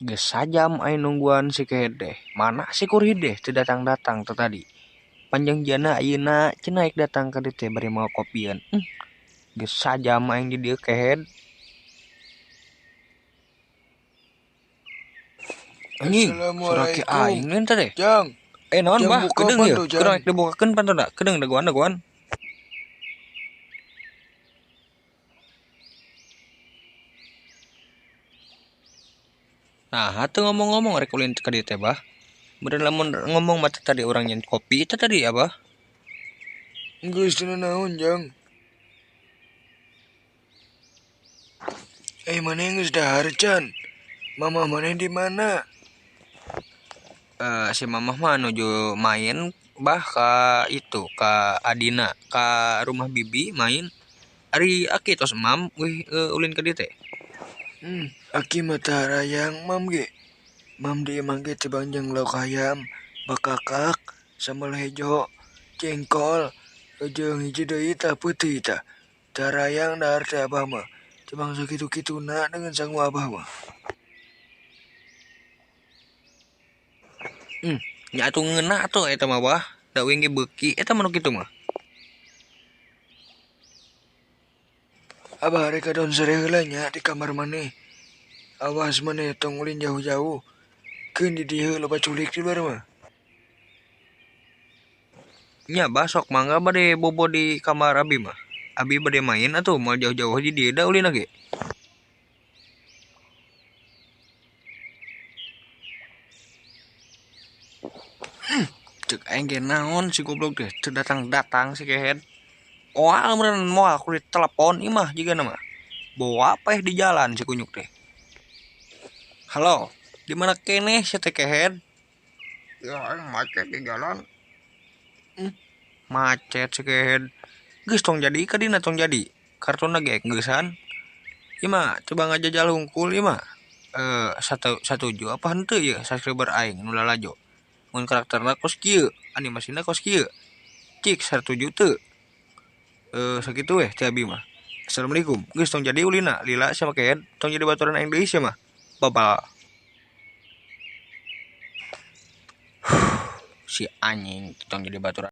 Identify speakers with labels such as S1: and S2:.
S1: Geus sajam aing nungguan si Kehede. Mana si Kurhide teu datang-datang teh tadi. Panjanjianna ayeuna cenah aik datang ka dieu teh bari mau kopieun. Geus sajam aing di dieu Kehed. Anjing, sorake aing lain teh.
S2: Jang,
S1: Naon
S2: Jang
S1: bah,
S2: buka
S1: kedeung
S2: pan
S1: ieu.
S2: tuh, Jang?
S1: Keur rek dibukakeun pantona. Kedeung dagoan. Nah, atuh ngomong-ngomong rek ulin ka dieu teh bah. Bener lamun ngomong mah teh tadi orang nyen kopi itu tadi apa?
S2: Geus teu naon, Jang. Maneh geus dahar can. Mama maneh di mana?
S1: Si mamah mah nuju main bah ka Adina, ka rumah bibi main. Ari aki tos mam ulin ka dieu teh.
S2: Aki mah teu hayang mam ge. Mam di emang ge teu banjang lauk ayam, bakakak, sambal hejo, jengkol, jeung hiji deui tah peuting tah. Teu hayang dahar teh abah mah. Teu bangsa kitu-kituna dengan sangu abah mah.
S1: Nya atuh ngeuna atuh eta mah bah. Da uing ge beuki eta mah nu kitu mah.
S2: Abah rek adaon sare heula nya di kamar maneh. Awas maneh tong ulin jauh-jauh. Keun di dieu loba culik di luar mah.
S1: Nya bah sok mangga bade bobo di kamar abi mah. Abi bade main atuh moal jauh-jauh di dieu da ulin ge. Cek aing ge naon si goblok teh teu datang-datang si Kehed. Moal meureun moal aku ditelepon imah jiga nama. Bawa apa di jalan si kunyuk teh. Halo, di mana keneh si teh Kehed? Ya, aing macet di jalan. Macet si Kehed. Geus tong jadi ka dina tong jadi. Kartuna ge geusan. Ieu mah coba ngajajal hungkul ieu mah. Satuju apa henteu ieu subscriber aing nu lalajo. Mun karakterna kos kieu, animasina kos kieu. Cik satuju teu. Sakitu weh teh abi mah. Assalamualaikum. Geus tong jadi ulina lila sama Kehed. Tong jadi baturan aing deui sia mah. Babal. Si anjing tong jadi baturan.